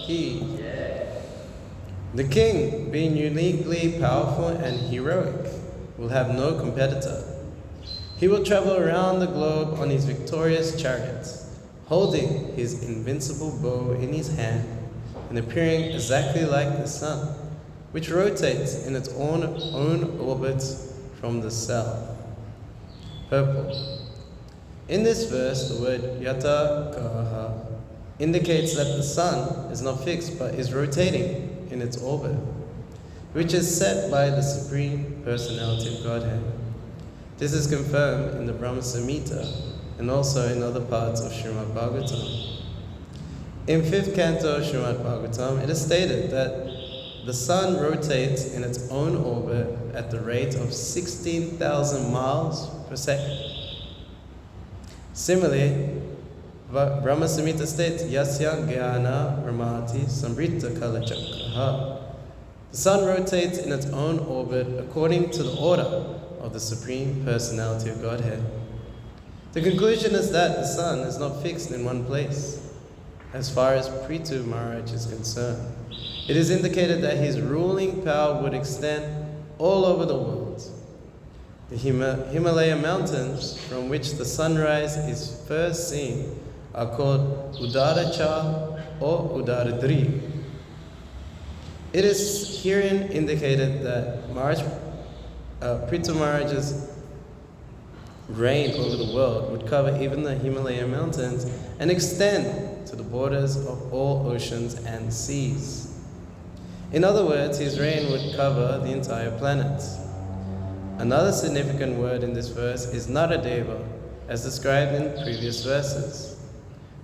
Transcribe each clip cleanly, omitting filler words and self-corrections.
ki. The king, being uniquely powerful and heroic, will have no competitor. He will travel around the globe on his victorious chariot, holding his invincible bow in his hand and appearing exactly like the sun, which rotates in its own orbit from the south. Purport. In this verse, the word yathärkaù indicates that the sun is not fixed but is rotating in its orbit, which is set by the Supreme Personality of Godhead. This is confirmed in the Brahma-saàhitä and also in other parts of Çrémad-Bhägavatam. In Fifth Canto of Çrémad-Bhägavatam, it is stated that the sun rotates in its own orbit at the rate of 16,000 miles per second. Similarly, Brahma-saàhitä states, yasyäjïayä bhramati sambhåta-käla-cakraù. The sun rotates in its own orbit according to the order of the Supreme Personality of Godhead. The conclusion is that the sun is not fixed in one place. As far as Prthu Maharaja is concerned, it is indicated that his ruling power would extend all over the world. The Himalaya Mountains, from which the sunrise is first seen, are called udayäcala or udayädri. It is herein indicated that Prthu Maharaja's reign over the world would cover even the Himalaya Mountains and extend to the borders of all oceans and seas. In other words, his reign would cover the entire planet. Another significant word in this verse is Naradeva, as described in previous verses.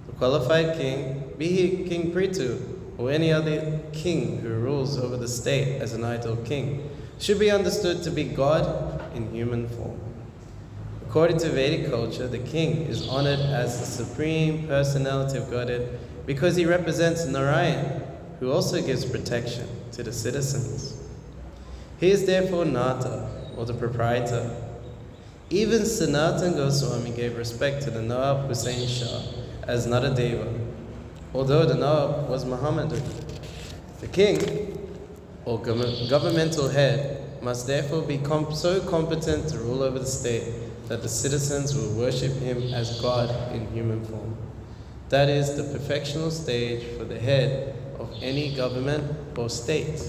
The qualified king, be he King Prthu or any other king who rules over the state as an ideal king, should be understood to be God in human form. According to Vedic culture, the king is honored as the Supreme Personality of Godhead because he represents Narayan, who also gives protection to the citizens. He is therefore Nata, or the proprietor. Even Sanatana Goswami gave respect to the Nawab Hussain Shah as Naradeva, although the Nawab was Mohammedan. The king, or governmental head, must therefore be so competent to rule over the state that the citizens will worship him as God in human form. That is the perfectional stage for the head of any government or state.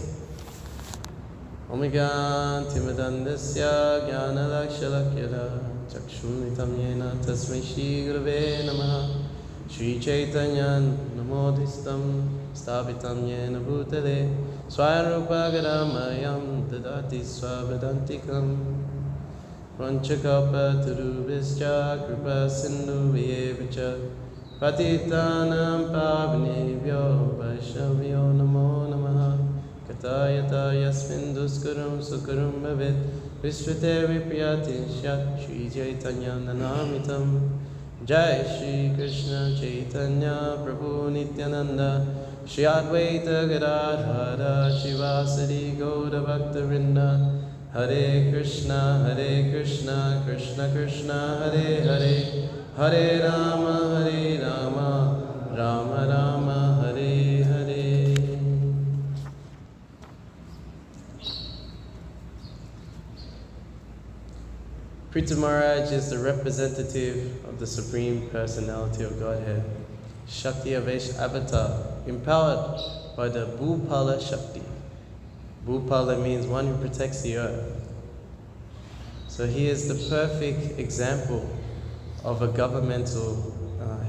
Omigyan timadandasya jnanalakshalakya chakshunitam yena tasmai shri gurave namaha Shri Chaitanya namodhistam sthapitam yena bhutale swarupa gadamayam dadati swavedantikam Vanchakalpa tarubhischa kripa sindhu vyevacha patitanam pavanebhyo vaishnavyo namo namaha Katayata yasmin duskaram sukaram bhavet Vishvate vipriyati shat Shri Chaitanya nanamitam Jai Shri Krishna Chaitanya Prabhu Nityananda Shri Advaita Gadadhara Shivasari Gauda Bhakta Vrinda Hare Krishna Krishna Krishna Hare Hare Hare Rama Rama Rama Hare Hare. Prthu Maharaj is the representative of the Supreme Personality of Godhead, Shakti Avesh Avatar, empowered by the Bhupala Shakti. Bhupala means one who protects the earth. So he is the perfect example of a governmental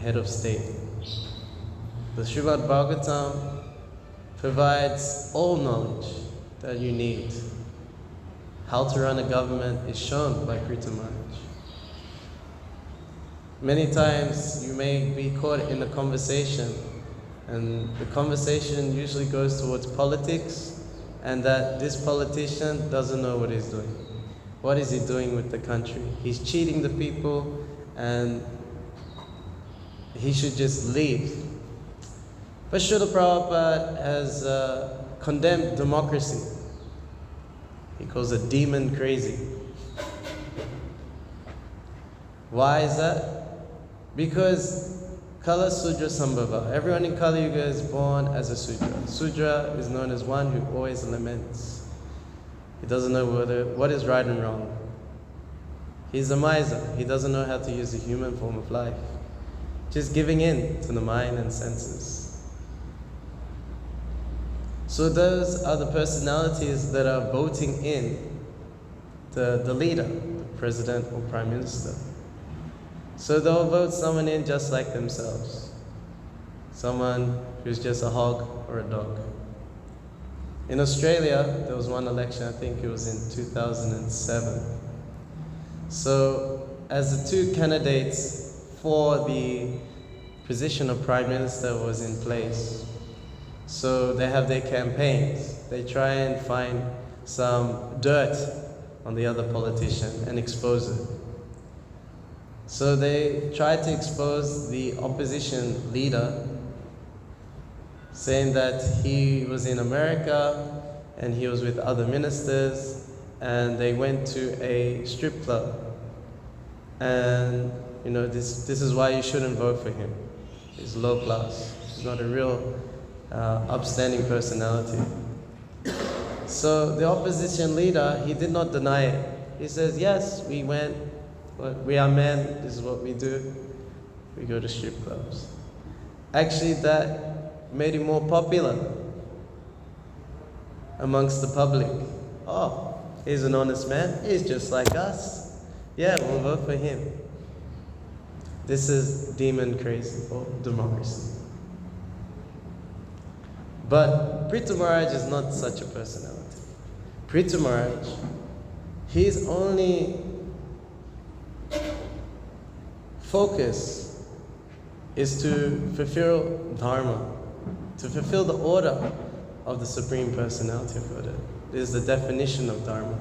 head of state. The Çrémad-Bhägavatam provides all knowledge that you need. How to run a government is shown by Prthu Maharaj. Many times you may be caught in a conversation, and the conversation usually goes towards politics, and that this politician doesn't know what he's doing. What is he doing with the country? He's cheating the people, and he should just leave. But Srila Prabhupada has condemned democracy. He calls it demon crazy. Why is that? Because Kala Sudra Sambhava. Everyone in Kali Yuga is born as a Sudra. Sudra is known as one who always laments. He doesn't know what is right and wrong. He's a miser. He doesn't know how to use the human form of life. Just giving in to the mind and senses. So those are the personalities that are voting in the leader, the president or prime minister. So they'll vote someone in just like themselves. Someone who's just a hog or a dog. In Australia, there was one election, I think it was in 2007. So as the two candidates for the position of prime minister was in place, so they have their campaigns. They try and find some dirt on the other politician and expose it. So they tried to expose the opposition leader, saying that he was in America and he was with other ministers, and they went to a strip club. And this is why you shouldn't vote for him. He's low class. He's not a real upstanding personality. So the opposition leader, he did not deny it. He says, yes, we went, we are men, this is what we do. We go to strip clubs. Actually, that made him more popular amongst the public. Oh, he's an honest man, he's just like us. Yeah, we'll vote for him. This is demon crazy or democracy. But Prthu Maharaja is not such a personality. Prthu Maharaja, his only focus is to fulfill Dharma, to fulfill the order of the Supreme Personality of Godhead. It is the definition of Dharma.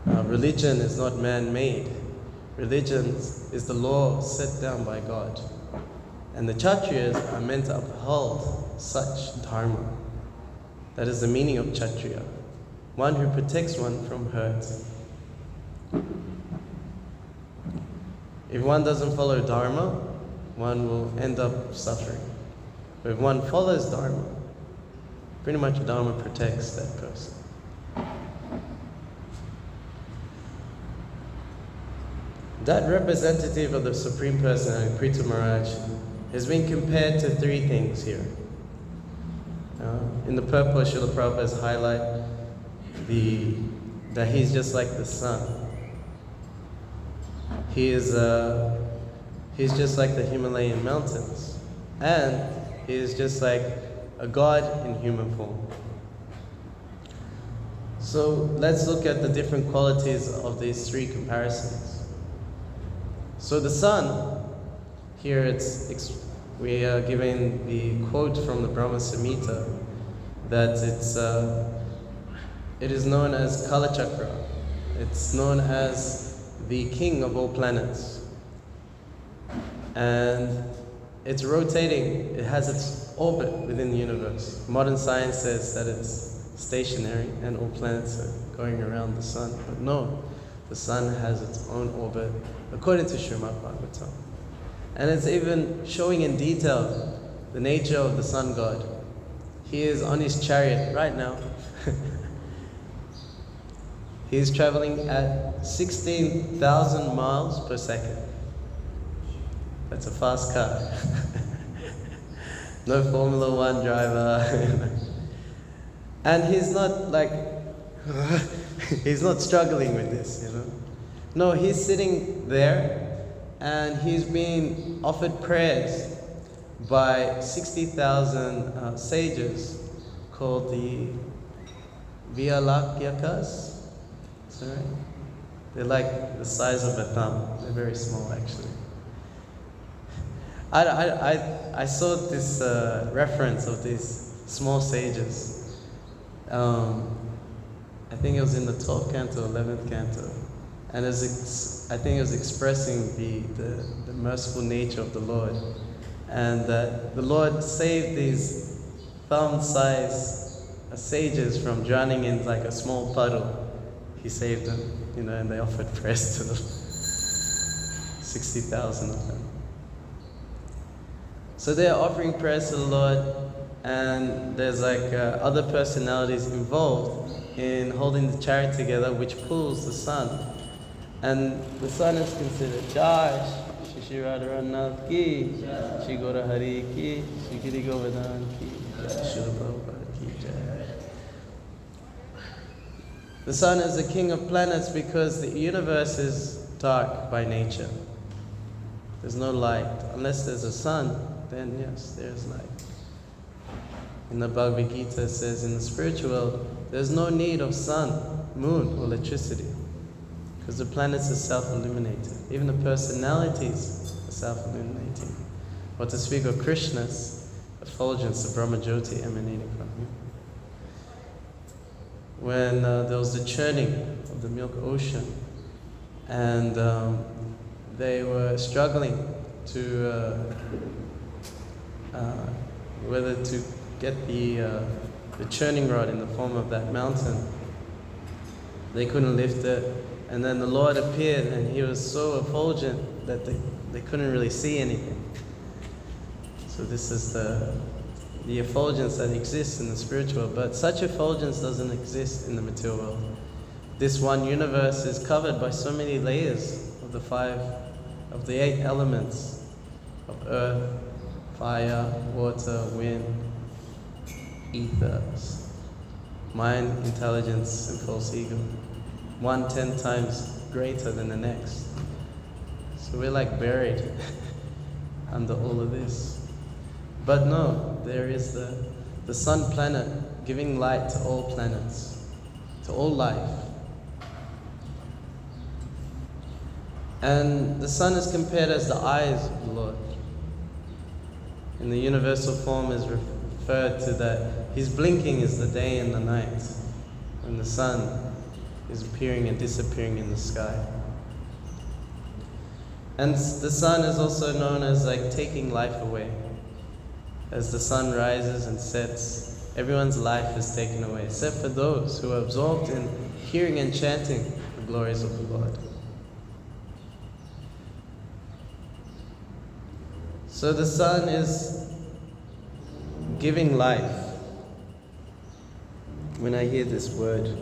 Religion is not man-made. Religion is the law set down by God. And the Kshatriyas are meant to uphold such Dharma. That is the meaning of Kshatriya. One who protects one from hurt. If one doesn't follow Dharma, one will end up suffering. But if one follows Dharma, pretty much Dharma protects that person. That representative of the Supreme Personality, Prthu Maharaja, has been compared to three things here. In the purport, Srila Prabhupada highlight that he's just like the sun. He's just like the Himalayan Mountains, and he is just like a god in human form. So let's look at the different qualities of these three comparisons. So the sun, here we are given the quote from the Brahma-saàhitä that it is known as Kala-cakraù. It's known as the king of all planets. And it's rotating, it has its orbit within the universe. Modern science says that it's stationary and all planets are going around the sun, but no, the sun has its own orbit according to Çrémad-Bhägavatam. And it's even showing in detail the nature of the sun god. He is on his chariot right now. He is traveling at 16,000 miles per second. That's a fast car. No Formula One driver. And he's not like, he's not struggling with this, No, he's sitting there and he's being offered prayers by 60,000 sages called the yasyäjïayas. Is that right? They're like the size of a thumb. They're very small, actually. I saw this reference of these small sages. I think it was in the 12th canto, 11th canto. And I think it was expressing the merciful nature of the Lord. And that the Lord saved these thumb-sized sages from drowning in like a small puddle. He saved them, and they offered prayers to them. 60,000 of them. So they're offering prayers to the Lord, and there's like other personalities involved in holding the chariot together, which pulls the sun. And the sun is considered Jai Shri Radharanath ki, Shri Gora Hari ki, Shri Giri Govardhan ki, Shri Prabhupada ki Jai. The sun is the king of planets because the universe is dark by nature. There's no light. Unless there's a sun, then yes, there's light. In the Bhagavad Gita it says in the spiritual world, there's no need of sun, moon, or electricity, because the planets are self-illuminated. Even the personalities are self-illuminating. Or to speak of Krishna's effulgence, the Brahma-jyoti emanating from him. When there was the churning of the milk ocean, and they were struggling to whether to get the churning rod in the form of that mountain. They couldn't lift it, and then the Lord appeared, and he was so effulgent that they couldn't really see anything. So this is the effulgence that exists in the spiritual world, but such effulgence doesn't exist in the material world. This one universe is covered by so many layers of the 8 elements of earth, fire, water, wind, ether, mind, intelligence, and false ego. One 10 times greater than the next. So we're like buried under all of this. But no, there is the sun planet giving light to all planets, to all life. And the sun is compared as the eyes of the Lord. In the universal form is referred to that his blinking is the day and the night, when the sun is appearing and disappearing in the sky. And the sun is also known as like taking life away. As the sun rises and sets, everyone's life is taken away, except for those who are absorbed in hearing and chanting the glories of the Lord. So the sun is giving life. When I hear this word,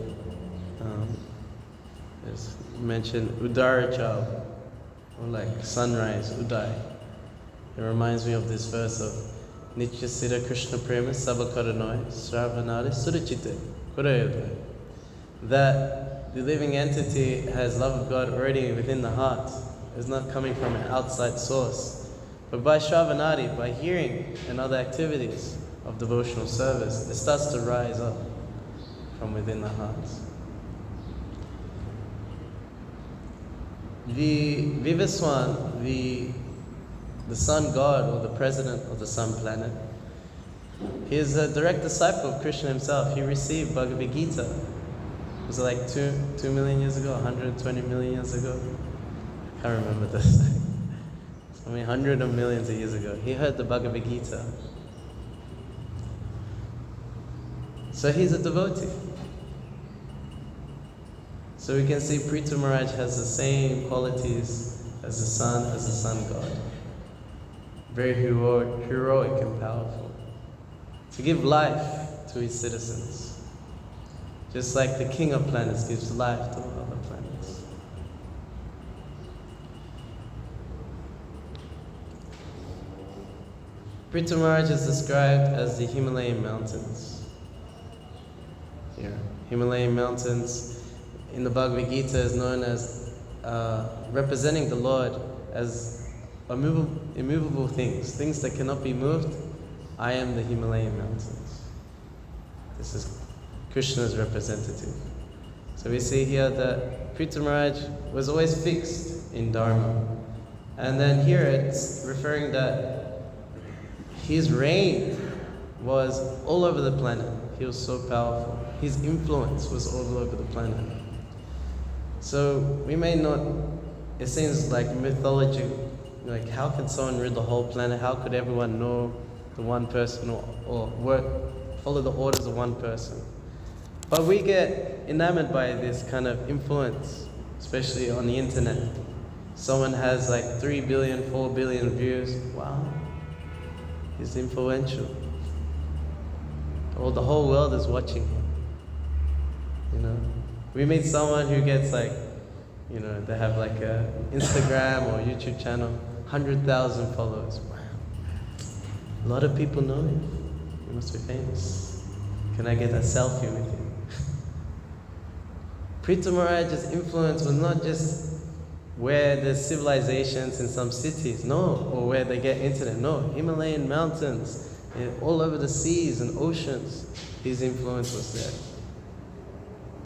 it's mentioned udayäcala, or like sunrise, uday. It reminds me of this verse of Nitya Siddha Krishna Prema Sabakaranoi Sravanari Surachite Kurayodaya. That the living entity has love of God already within the heart. It's not coming from an outside source. But by Shravanari, by hearing and other activities of devotional service, it starts to rise up from within the heart. The Vivaswan, the sun god, or the president of the sun planet, he is a direct disciple of Krishna himself. He received Bhagavad Gita. Was it like 2 million years ago, 120 million years ago? I can't remember this. I mean, hundreds of millions of years ago. He heard the Bhagavad Gita. So he's a devotee. So we can see Prthu Maharaja has the same qualities as the sun god. Very heroic and powerful. To give life to his citizens. Just like the king of planets gives life to all other planets. Prthu Maharaja is described as the Himalaya Mountains. Here, Himalaya Mountains in the Bhagavad Gita is known as representing the Lord as immovable things that cannot be moved. I am the Himalaya Mountains. This is Krishna's representative. So we see here that Prthu Maharaj was always fixed in Dharma. And then here it's referring that his reign was all over the planet. He was so powerful. His influence was all over the planet. So we may not, it seems like mythology, like how can someone rule the whole planet? How could everyone know the one person or follow the orders of one person? But we get enamored by this kind of influence, especially on the internet. Someone has like 3 billion, 4 billion views. Wow. He's influential. The whole world is watching him. You know, we meet someone who gets like, you know, they have like a Instagram or YouTube channel, 100,000 followers. Wow. A lot of people know him. He must be famous. Can I get a selfie with him? Prthu Maharaja's influence was not just where there's civilizations in some cities, no, or where they get internet, no. Himalayan Mountains, all over the seas and oceans, his influence was there.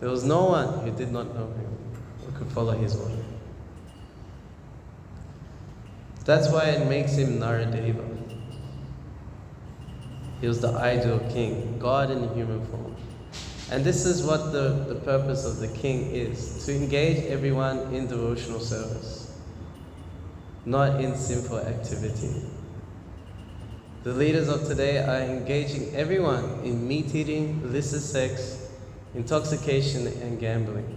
There was no one who did not know him or could follow his order. That's why it makes him Naradeva. He was the ideal king, God in human form. And this is what the purpose of the king is, to engage everyone in devotional service, not in sinful activity. The leaders of today are engaging everyone in meat eating, illicit sex, intoxication and gambling.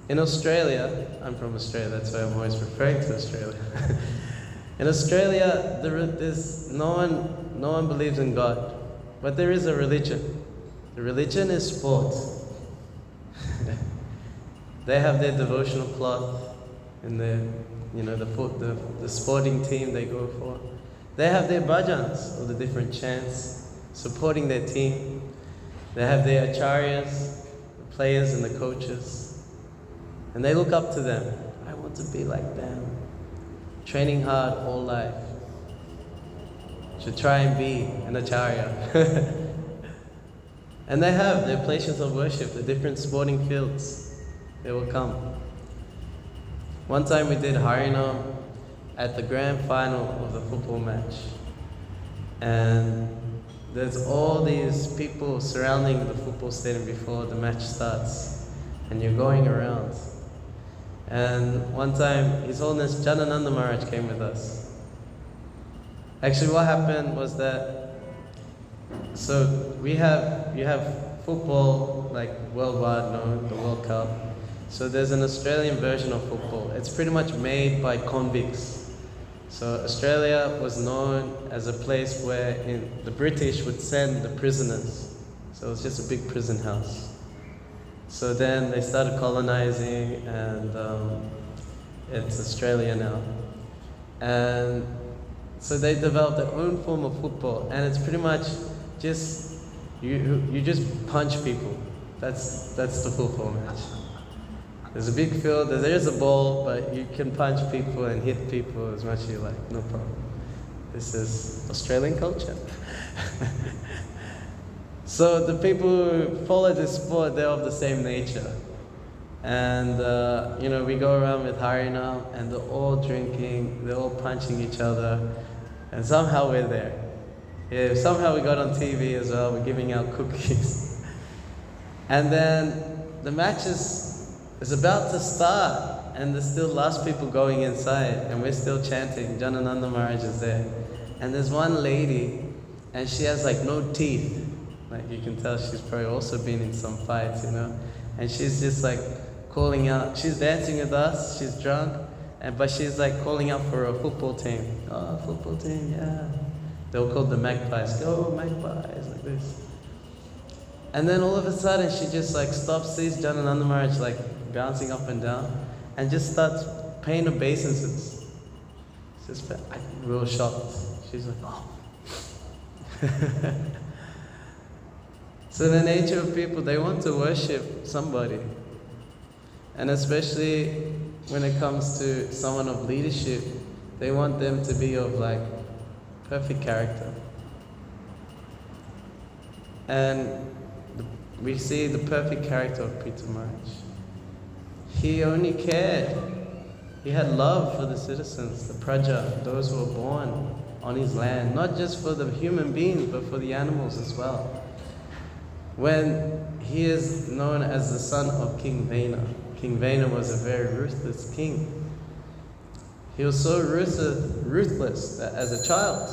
In Australia, I'm from Australia, that's why I'm always referring to Australia. In Australia, there's no one believes in God, but there is a religion. The religion is sport. They have their devotional cloth and their, you know, the sporting team they go for. They have their bhajans, or the different chants, supporting their team. They have their acharyas, the players and the coaches. And they look up to them. I want to be like them. Training hard all life. Should try and be an acharya. And they have their places of worship, the different sporting fields. They will come. One time we did Harinam at the grand final of the football match. And there's all these people surrounding the football stadium before the match starts. And you're going around. And one time, His Holiness Janananda Maharaj came with us. Actually, what happened was that, so you have football, like worldwide known, the World Cup. So there's an Australian version of football. It's pretty much made by convicts. So Australia was known as a place where the British would send the prisoners. So it was just a big prison house. So then they started colonizing, and it's Australia now. And so they developed their own form of football, and it's pretty much just, you just punch people. That's the football match. There's a big field, there's a ball, but you can punch people and hit people as much as you like, no problem. This is Australian culture. So the people who follow this sport, they're of the same nature. And you know, we go around with Harinam, and they're all drinking, they're all punching each other, and somehow we're there. Yeah, somehow we got on TV as well, we're giving out cookies. And then the match is about to start, and there's still last people going inside, and we're still chanting, Janananda Maharaj is there. And there's one lady, and she has like no teeth. Like you can tell she's probably also been in some fights, you know. And she's just like calling out, she's dancing with us, she's drunk, but she's like calling out for a football team. Oh, football team, yeah. They were called the Magpies. Go Magpies, like this. And then all of a sudden she just like stops, sees Janananda Maharaj like bouncing up and down, and just starts paying obeisances. She's just real shocked. She's like, oh. So the nature of people, they want to worship somebody. And especially when it comes to someone of leadership, they want them to be of like perfect character. And we see the perfect character of Prthu Maharaj. He only cared. He had love for the citizens, the praja, those who were born on his land, not just for the human beings, but for the animals as well. When he is known as the son of King Vena. King Vena was a very ruthless king. He was so ruthless that as a child,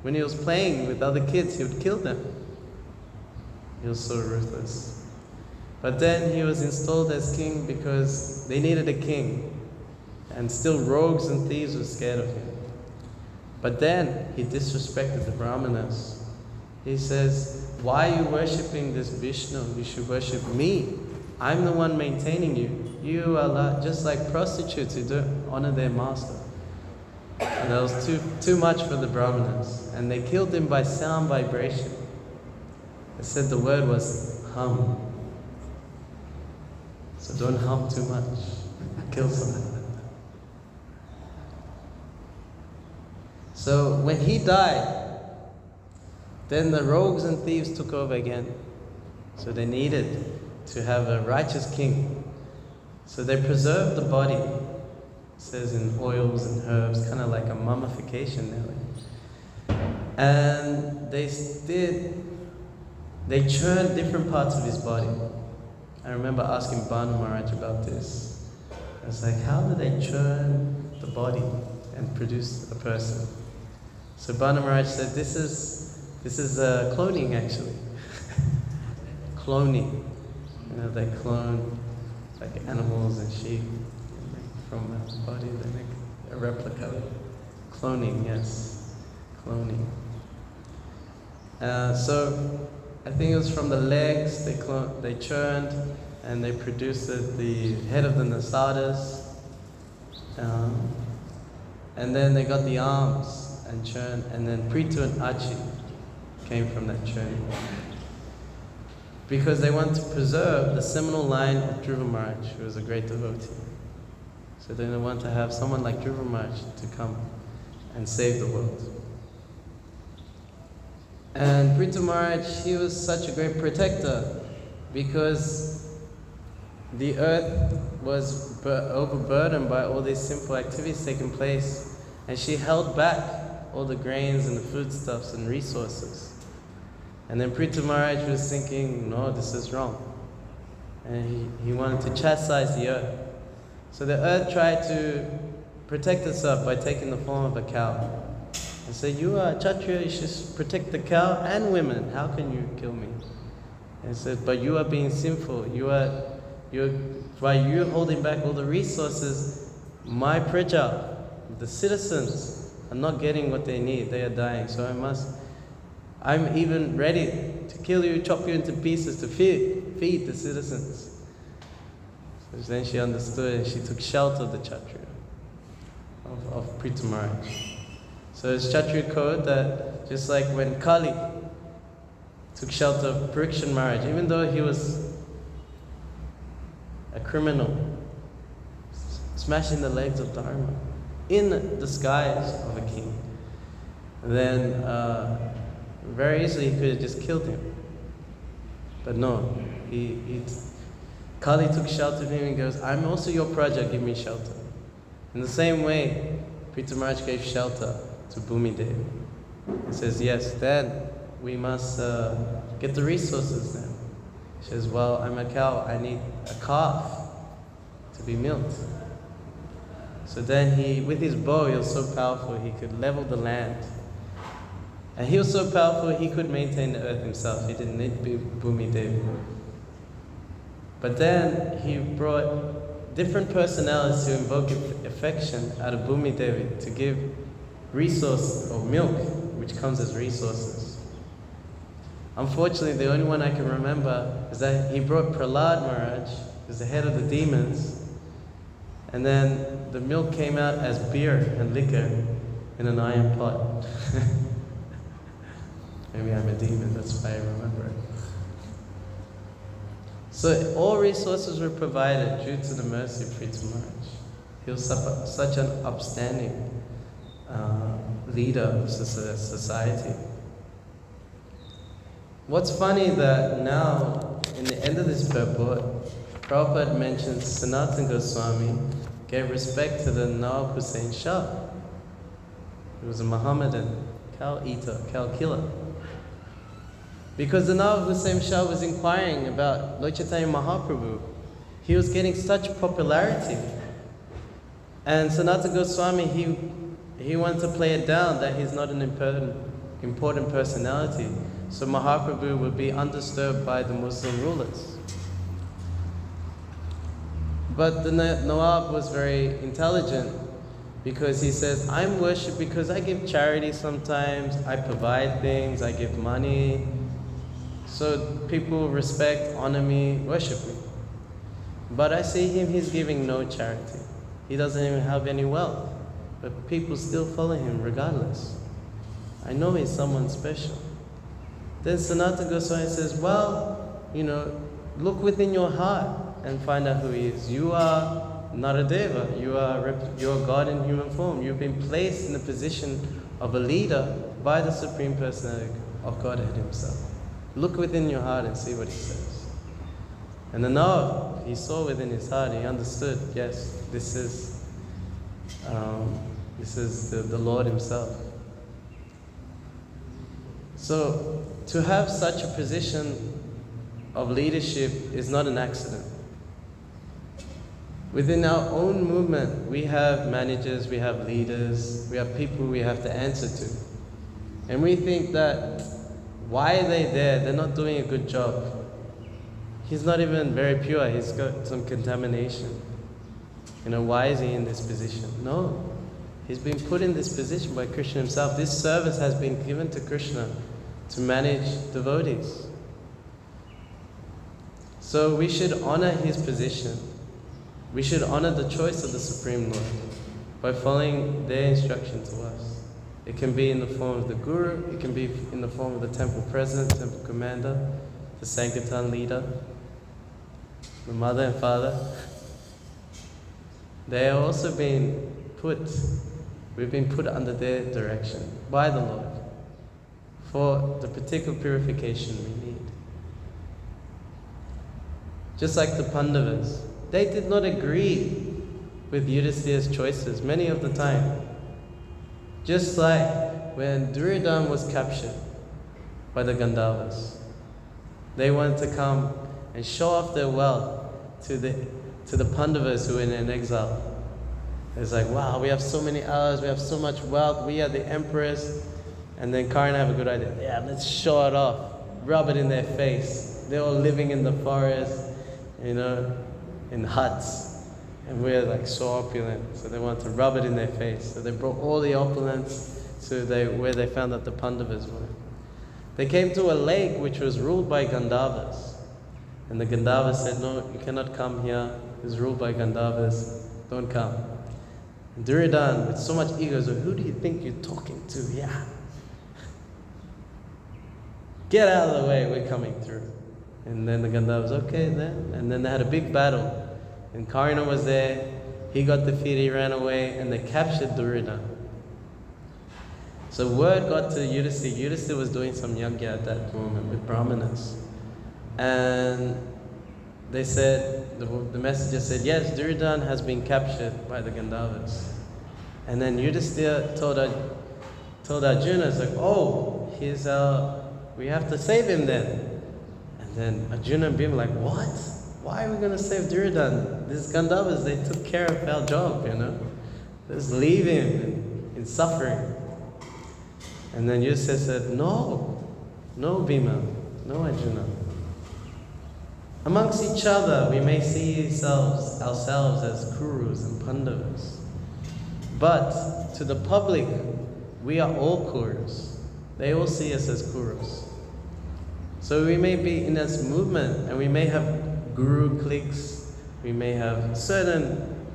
when he was playing with other kids, he would kill them. He was so ruthless. But then he was installed as king because they needed a king, and still rogues and thieves were scared of him. But then he disrespected the Brahmanas. He says, why are you worshipping this Vishnu? You should worship me. I'm the one maintaining you. You are just like prostitutes who don't honor their master. And that was too much for the Brahmanas. And they killed him by sound vibration. They said the word was hum. So don't hum too much. Kill someone. So when he died, then the rogues and thieves took over again. So they needed to have a righteous king. So they preserved the body. It says in oils and herbs, kind of like a mummification nearly. And they churned different parts of his body. I remember asking Påthu Maharaja about this. I was like, how do they churn the body and produce a person? So Påthu Maharaja said, this is cloning actually. Cloning. You know, they clone like animals and sheep from a body, they make a replica. Cloning, yes. Cloning. So I think it was from the legs, they churned and they produced the head of the Nasadas. And then they got the arms and churned, and then Prthu and Achi came from that churning. Because they want to preserve the seminal line of Dhruva Maharaj, who was a great devotee. So they want to have someone like Dhruva Maharaj to come and save the world. And Prthu Maharaj, he was such a great protector because the earth was overburdened by all these simple activities taking place, and she held back all the grains and the foodstuffs and resources. And then Prthu Maharaj was thinking, no, this is wrong. And he wanted to chastise the earth. So the earth tried to protect itself by taking the form of a cow. And said, you are a Kshatriya, you should protect the cow and women. How can you kill me? And he said, but you are being sinful. By you holding back all the resources, my praja, the citizens, are not getting what they need. They are dying. So I'm even ready to kill you, chop you into pieces to feed the citizens. So then she understood and she took shelter of the Kshatriya, of Prthu Maharaj. So it's Kshatriya code that just like when Kali took shelter of Parikshit Maharaj, even though he was a criminal, smashing the legs of Dharma in the disguise of a king, then very easily he could have just killed him. But no, Kali took shelter of him and goes, I'm also your praja, give me shelter. In the same way, Prthu Maharaj gave shelter to Bhumi Devi. He says, yes, then we must get the resources then. She says, well, I'm a cow, I need a calf to be milked. So then with his bow, he was so powerful, he could level the land. And he was so powerful, he could maintain the earth himself. He didn't need Bhumi Devi. But then he brought different personalities to invoke affection out of Bhumi Devi to give resource or milk, which comes as resources. Unfortunately, the only one I can remember is that he brought Prahlad Maharaj, who's the head of the demons, and then the milk came out as beer and liquor in an iron pot. Maybe I'm a demon, that's why I remember it. So all resources were provided due to the mercy of Prthu Maharaj. He was such an upstanding leader of society. What's funny that now, in the end of this purport, Prabhupada mentions Sanatana Goswami gave respect to the Nawab Hussain Shah, who was a Mohammedan, cow eater, cow killer. Because the Nawab Hussain Shah was inquiring about Lord Chaitanya Mahaprabhu. He was getting such popularity. And Sanatana Goswami, he wanted to play it down that he's not an important personality. So Mahaprabhu would be undisturbed by the Muslim rulers. But the Nawab was very intelligent Because he says, I'm worshipped because I give charity sometimes, I provide things, I give money. So people respect, honor me, worship me. But I see him, he's giving no charity. He doesn't even have any wealth. But people still follow him regardless. I know he's someone special. Then Sanatana Goswami says, well, look within your heart and find out who he is. You are Naradeva, you are God in human form. You've been placed in the position of a leader by the Supreme Personality of Godhead himself. Look within your heart and see what he says. And then now he saw within his heart, he understood, yes, this is the Lord himself. So to have such a position of leadership is not an accident. Within our own movement, we have managers, we have leaders, we have people we have to answer to. And we think that, why are they there? They're not doing a good job. He's not even very pure, he's got some contamination. Why is he in this position? No, he's been put in this position by Krishna himself. This service has been given to Krishna to manage devotees. So we should honor his position. We should honor the choice of the Supreme Lord by following their instruction to us. It can be in the form of the Guru, it can be in the form of the temple president, temple commander, the Sankirtan leader, the mother and father. They are also we've been put under their direction by the Lord for the particular purification we need. Just like the Pandavas, they did not agree with Yudhishthira's choices many of the time. Just like when Durban was captured by the Gandharvas, they wanted to come and show off their wealth to the Pandavas who were in exile. It's like, wow, we have so many hours, we have so much wealth, we are the emperors. And then Karna have a good idea. Yeah, let's show it off, rub it in their face. They're all living in the forest, in huts, and we're like so opulent, so they want to rub it in their face. So they brought all the opulence to where they found that the Pandavas were. They came to a lake which was ruled by Gandharvas, and the Gandharvas said, no, you cannot come here, it's ruled by Gandharvas, don't come. And Durban, with so much ego, said, who do you think you're talking to? Yeah. Get out of the way, we're coming through. And then the Gandharvas, okay then. And then they had a big battle. And Karna was there, he got defeated, he ran away, and they captured Durban. So word got to Yudhishthira. Yudhishthira was doing some yajna at that moment with Brahmanas. And they said, the messenger said, yes, Durban has been captured by the Gandharvas. And then Yudhishthira told Arjuna, it's like, oh, we have to save him then. And then Arjuna and Bhima like, what? Why are we going to save Durban? These Gandharvas, they took care of our job, Just leave him in suffering. And then Yudhishthira said, no Bhima, no Arjuna. Amongst each other, we may see ourselves as Kurus and Pandavas. But to the public, we are all Kurus. They all see us as Kurus. So we may be in this movement, and we may have guru cliques, we may have certain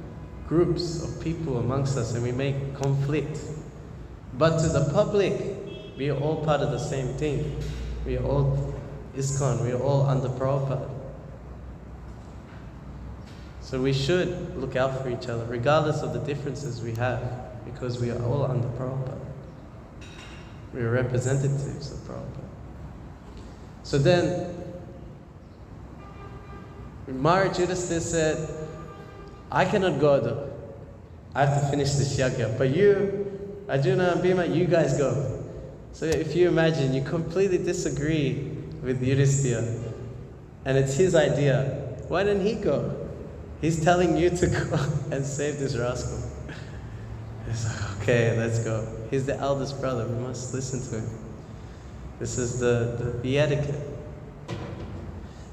groups of people amongst us, and we may conflict. But to the public, we are all part of the same thing. We are all ISKCON, we are all under Prabhupada. So we should look out for each other, regardless of the differences we have, because we are all under Prabhupada. We are representatives of Prabhupada. So then, Maharaj Yudhishthira said, I cannot go though. I have to finish this yajna. But you, Arjuna and Bhima, you guys go. So if you imagine, you completely disagree with Yudhishthira, and it's his idea. Why didn't he go? He's telling you to go and save this rascal. It's like, okay, let's go. He's the eldest brother, we must listen to him. This is the etiquette.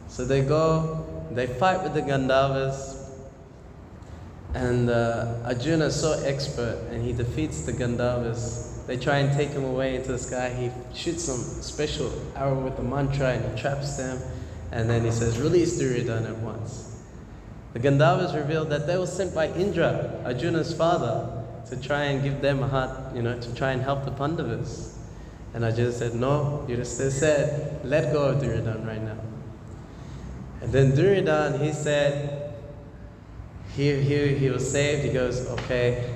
So they go, they fight with the Gandharvas, And Arjuna is so expert, and he defeats the Gandharvas. They try and take him away into the sky. He shoots some special arrow with the mantra and he traps them. And then he says, release Duryodhana at once. The Gandharvas revealed that they were sent by Indra, Arjuna's father, to try and give them a heart, to try and help the Pandavas. And Arjuna said, no, Yudhishthira said, let go of Duryodhana right now. And then Duryodhana, he said, he was saved. He goes, okay,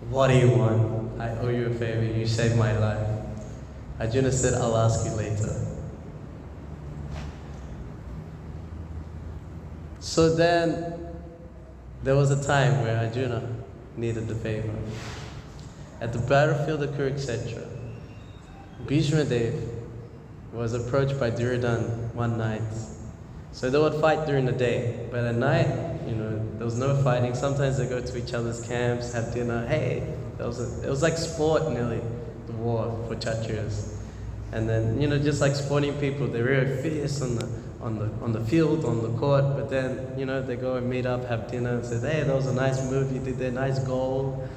what do you want? I owe you a favor, you saved my life. Arjuna said, I'll ask you later. So then, there was a time where Arjuna needed the favor. At the battlefield of Kurukshetra, Bhishma Dev was approached by Duryodhana one night. So they would fight during the day, but at night, there was no fighting. Sometimes they go to each other's camps, have dinner. Hey, it was like sport nearly, the war for Kshatriyas. And then, just like sporting people, they're very fierce on the field, on the court, but then, they go and meet up, have dinner, and say, hey, that was a nice move, you did that, nice goal.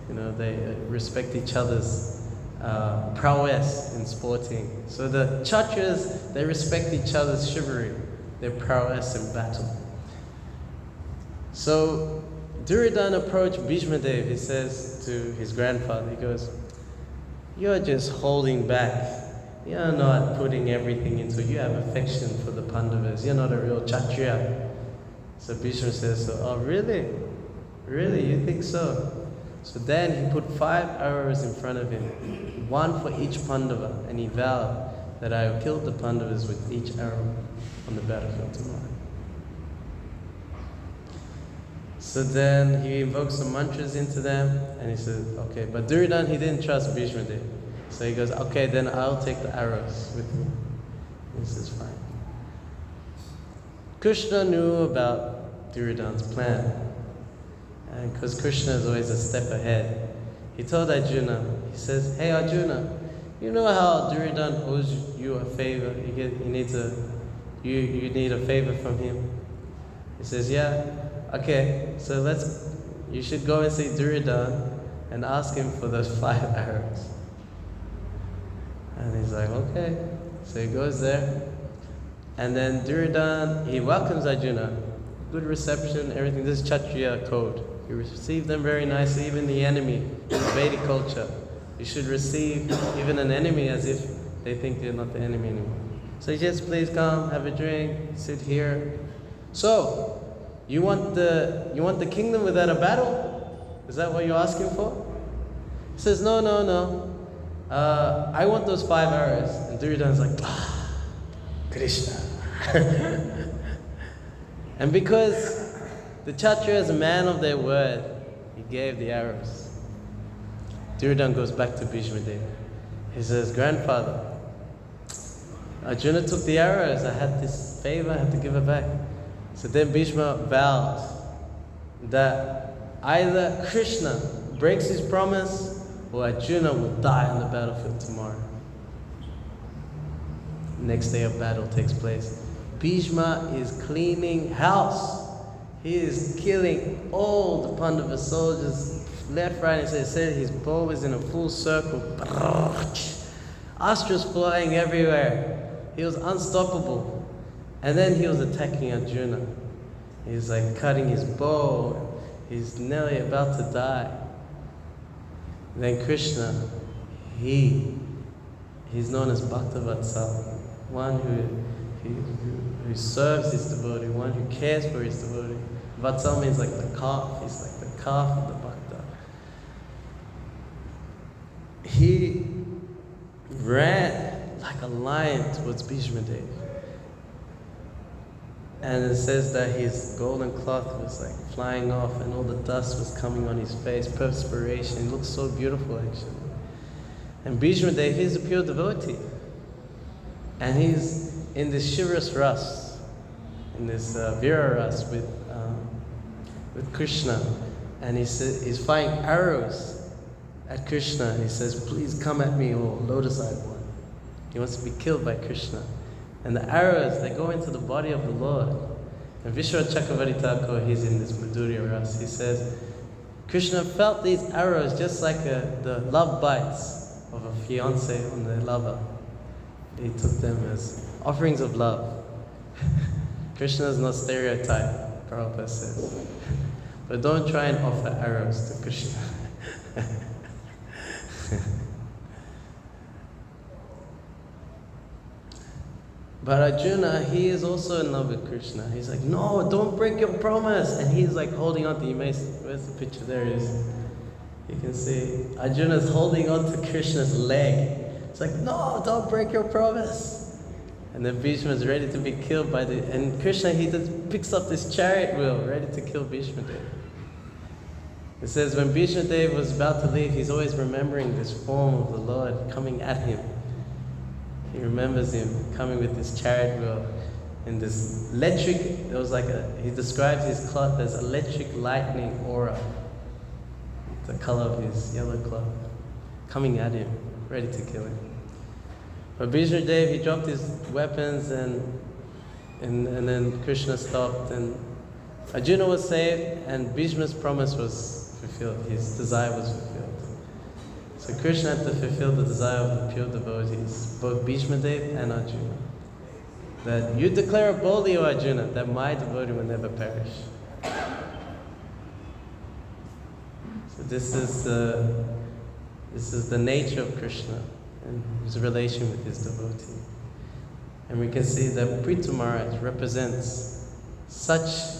They respect each other's prowess in sporting. So the Kshatriyas, they respect each other's chivalry, their prowess in battle. So Duryodhana approached Bhishma Dev. He says to his grandfather, he goes, you're just holding back. You're not putting everything into it. You have affection for the Pandavas. You're not a real Kshatriya. So Bhishma says, oh really? Really, you think so? So then he put 5 arrows in front of him, 1 for each Pandava, and he vowed that I will kill the Pandavas with each arrow on the battlefield tomorrow. So then he invoked some mantras into them, and he said, okay, but Duryodhana, he didn't trust Bhishma Dev. So he goes, okay, then I'll take the arrows with me. He says, fine. Krishna knew about Duryodhana's plan. And because Krishna is always a step ahead, he told Arjuna, he says, hey Arjuna, you know how Duryodhana owes you a favor? You need a favor from him. He says, yeah. Okay, so you should go and see Duryodhana and ask him for those 5 arrows. And he's like, okay. So he goes there, and then Duryodhana, he welcomes Arjuna. Good reception, everything. This is Kshatriya code. You receive them very nicely, even the enemy in Vedic culture. You should receive even an enemy as if they think they're not the enemy anymore. So he says, please come, have a drink, sit here. So, you want the kingdom without a battle? Is that what you're asking for? He says, no. I want those 5 arrows. And Duryodhana's like, Krishna. And because the Kshatriya is a man of their word, he gave the arrows. Duryodhana goes back to Bhishma Dev. He says, grandfather, Arjuna took the arrows. I had this favor, I had to give it back. So then Bhishma vowed that either Krishna breaks his promise or Arjuna will die on the battlefield tomorrow. Next day a battle takes place. Bhishma is cleaning house. He is killing all the Pandava soldiers, left, right, and said his bow is in a full circle. Astras flying everywhere. He was unstoppable. And then he was attacking Arjuna. He's like cutting his bow. He's nearly about to die. And then Krishna, he's known as Bhaktavatsala, one who serves his devotee, one who cares for his devotee. Vatsal means like the calf. He's like the calf of the Bhakta. He ran like a lion towards Bhishma Dev. And it says that his golden cloth was like flying off and all the dust was coming on his face, perspiration. He looked so beautiful actually. And Bhishma Dev, he's a pure devotee. And he's in this chivalrous ras, in this vira ras with Krishna. And he's firing arrows at Krishna. And he says, please come at me, or lotus-eyed one. He wants to be killed by Krishna. And the arrows, they go into the body of the Lord. And Vishwa Chakravarti Thakur, he's in this Madhurya Ras, he says, Krishna felt these arrows just like the love bites of a fiancé on their lover. He took them as offerings of love. Krishna is not stereotype, Prabhupada says. But don't try and offer arrows to Krishna. But Arjuna, he is also in love with Krishna. He's like, no, don't break your promise. And he's like holding on to, where's the picture? There it is. You can see Arjuna's holding on to Krishna's leg. It's like, no, don't break your promise. And then Bhishma is ready to be killed and Krishna, he just picks up this chariot wheel, ready to kill Bhishma Dev. It says when Bhishma Dev was about to leave, he's always remembering this form of the Lord coming at him. He remembers him coming with this chariot wheel and this electric, he describes his cloth as electric lightning aura. The color of his yellow cloth, coming at him, ready to kill him. But Bhishma Dev, he dropped his weapons and then Krishna stopped and Arjuna was saved and Bhishma's promise was fulfilled, his desire was fulfilled. So Krishna had to fulfill the desire of the pure devotees, both Bhishma Dev and Arjuna. That you declare boldly, O Arjuna, that my devotee will never perish. So this is the nature of Krishna and his relation with his devotee. And we can see that Prthu Maharaja represents such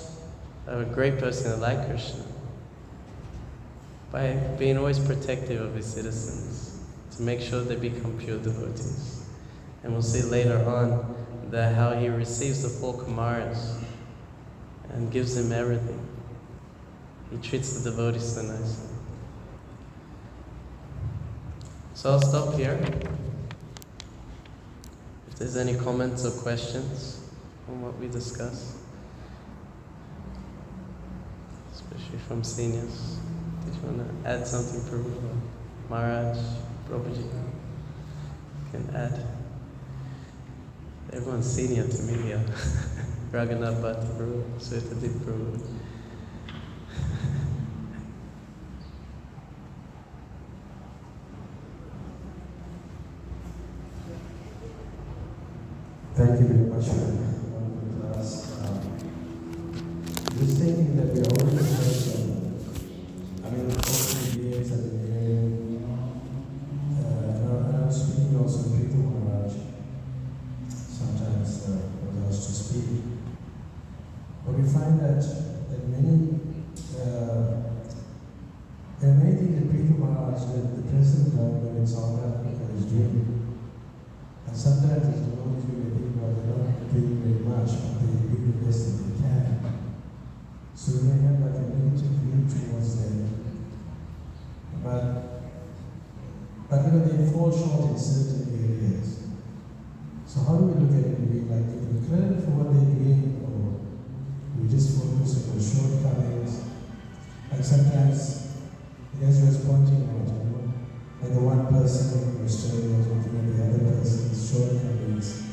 a great person like Krishna by being always protective of his citizens to make sure they become pure devotees. And we'll see later on that how he receives the 4 Kumaras and gives them everything. He treats the devotees so nicely. So I'll stop here. If there's any comments or questions on what we discussed, especially from seniors. Did you want to add something, Prabhu? Maharaj, Prabhuji? Can add. Everyone's senior to me here. Raghunath Bhatta Prabhu, Svetadip Prabhu. Thank you very much for the class. Just thinking that we already heard opening years at the herein. I was speaking also to Påthu Maharaja. Sometimes was asked to speak. But we find that there are many things that Prthu Maharaja, the present government in South Africa is doing. And sometimes as devotees we may think, well, they're not doing very much, but they do the best that they can. So we may have like a negative view towards them. But they fall short in certain areas. So how do we look at it? Do we like give them credit for what they're doing, or do we just focus on the shortcomings? Like sometimes, as you was pointing out, like the one person in Australia was looking at the other person's shortcomings.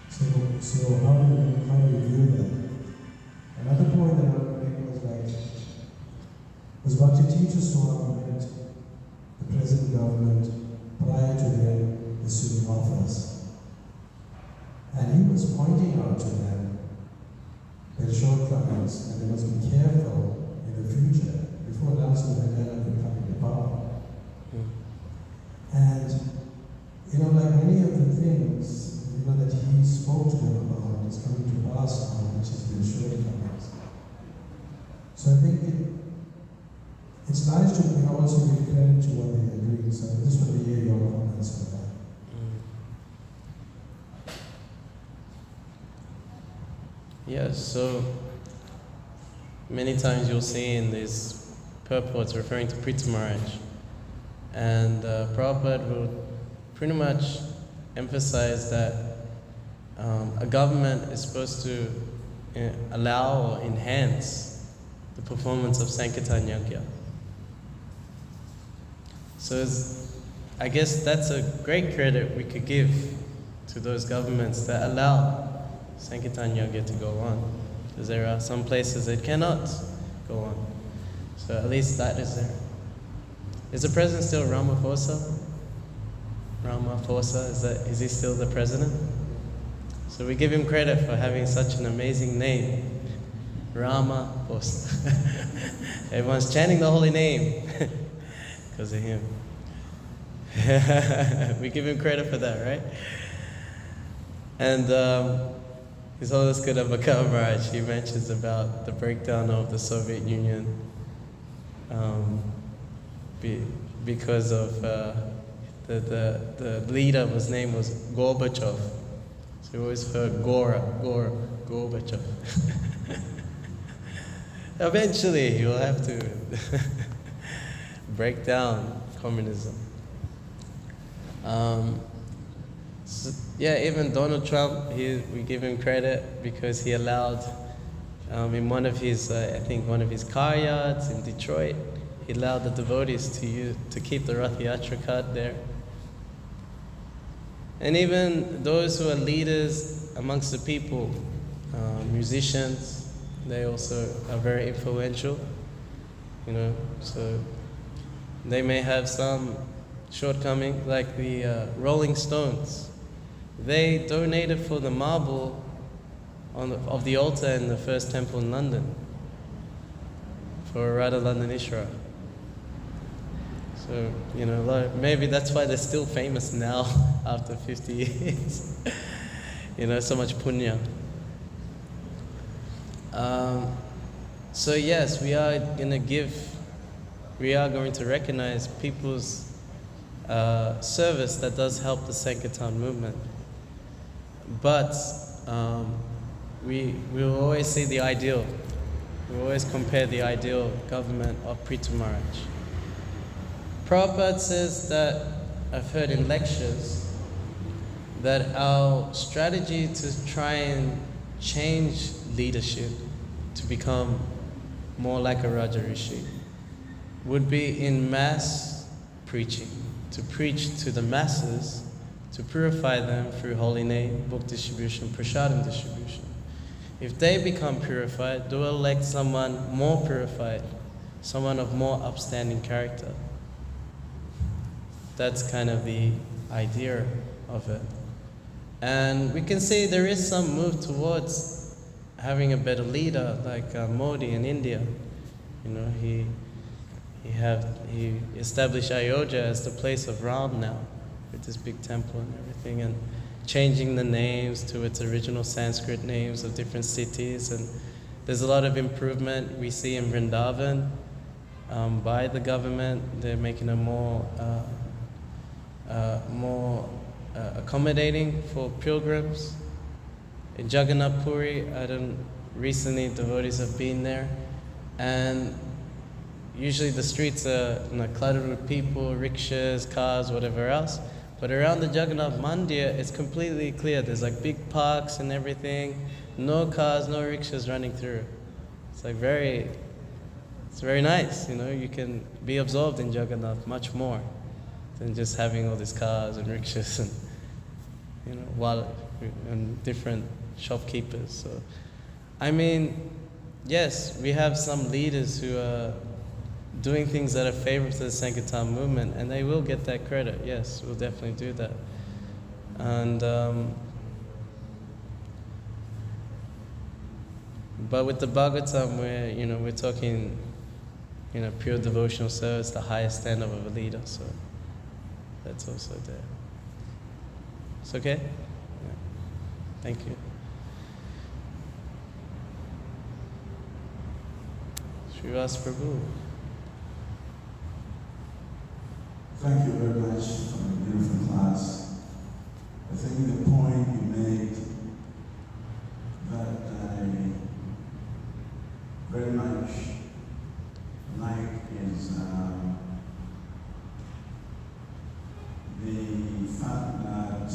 So how do we view that? Another point that I want to make was Bhakti Teacher Swami met the present government prior to them assuming office. And he was pointing out to them their shortcomings, and they must be careful in the future before Nelson Mandela could come into power. And, like many of the things, that he spoke to them about is coming to pass now, which is their shortcomings. So I think it's nice to also give credit to what they are doing. So I just want to hear your comments on that. Yes, so many times you'll see in these purports referring to Prthu Maharaja, and Prabhupada will pretty much emphasize that a government is supposed to allow or enhance the performance of Sankirtan Yajna. So I guess that's a great credit we could give to those governments that allow Sankirtan Yajna to go on. because there are some places it cannot go on. So at least that is there. Is the president still Ramaphosa? Ramaphosa, is he still the president? So we give him credit for having such an amazing name. Ramaphosa. Everyone's chanting the holy name because of him. We give him credit for that, right? And His Holiness Prthu Maharaja, he mentions about the breakdown of the Soviet Union because of the leader, his name was Gorbachev. So you always heard Gorbachev. Eventually he will have to break down communism. So, yeah, even Donald Trump, we give him credit because he allowed, in one of his, I think one of his car yards in Detroit, he allowed the devotees to keep the yathärkaù cart there. And even those who are leaders amongst the people, musicians, they also are very influential, you know, so they may have some shortcoming, like the Rolling Stones. They donated for the marble of the altar in the first temple in London for Radha Londonishwara. So, you know, maybe that's why they're still famous now after 50 years. You know, so much punya. So yes, we are going to recognize people's service that does help the Sankirtan movement. But we will always see the ideal. We always compare the ideal government of Prthu Maharaja. Prabhupada says that, I've heard in lectures, that our strategy to try and change leadership to become more like a Raja Rishi would be in mass preaching, to preach to the masses, to purify them through holy name, book distribution, prasadam distribution. If they become purified, they will elect someone more purified, someone of more upstanding character. That's kind of the idea of it. And we can see there is some move towards having a better leader, like Modi in India. You know, he established Ayodhya as the place of Ram now, with this big temple and everything, and changing the names to its original Sanskrit names of different cities. And there's a lot of improvement we see in Vrindavan by the government. They're making it more accommodating for pilgrims. In Jagannath Puri, recently devotees have been there, and usually the streets are cluttered with people, rickshaws, cars, whatever else. But around the Jagannath Mandir, it's completely clear. There's like big parks and everything, no cars, no rickshaws running through. It's like it's very nice, you know. You can be absorbed in Jagannath much more than just having all these cars and rickshaws and, you know, and different shopkeepers. So, I mean, yes, we have some leaders who are doing things that are favorable to the Sankirtan movement, and they will get that credit. Yes, we'll definitely do that. And but with the Bhagavatam, we're talking, pure devotional service, the highest standard of a leader. So that's also there. It's okay? Yeah. Thank you. Srivas Prabhu. Thank you very much for the beautiful class. I think the point you made that I very much like is the fact that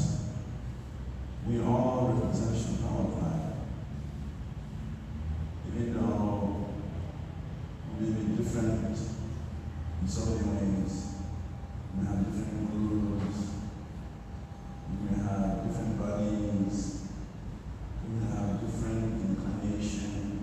we all represent the power of God. Even though we may be different in so many ways, we have different gurus, we have different bodies, we have different inclination,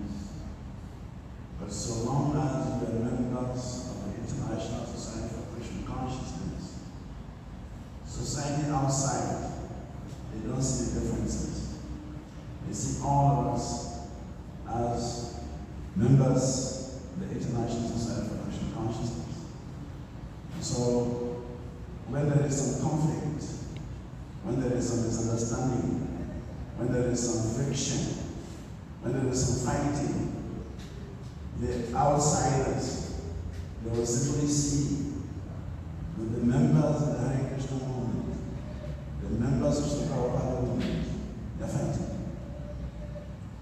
all of us as members of the International Society for Krishna Consciousness. So when there is some conflict, when there is some misunderstanding, when there is some friction, when there is some fighting, the outsiders, they will simply see that the members of the Hare Krishna movement, the members of the Prabhupada movement, they are fighting.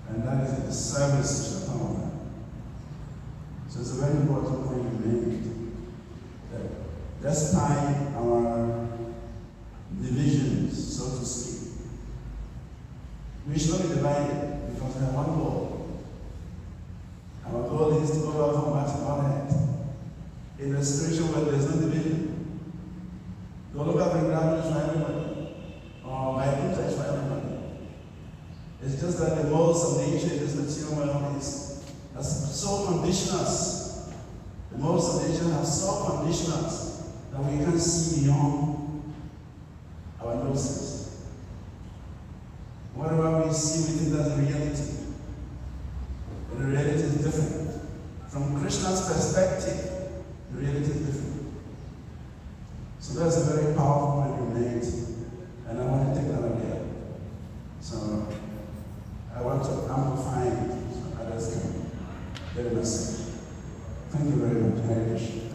And that is the service of the Prabhupada. So it's a very important point you made, that despite our divisions, so to speak, we should not be divided because we have one goal. Our goal is to go out from back to Godhead. In a spiritual world, there is no division. Don't look at the ground for everybody, or my interest for everybody. It's just that the laws of nature in this material world has so conditioned us. The laws of nature have so conditioned us that we can't see beyond our noses. Whatever we see, we think that's the reality. But the reality is different. From Krishna's perspective, the reality is different. So that's a very powerful point you made, and I want to take that again. So I want to amplify it so others can get a message. Thank you very much. Hare Krishna.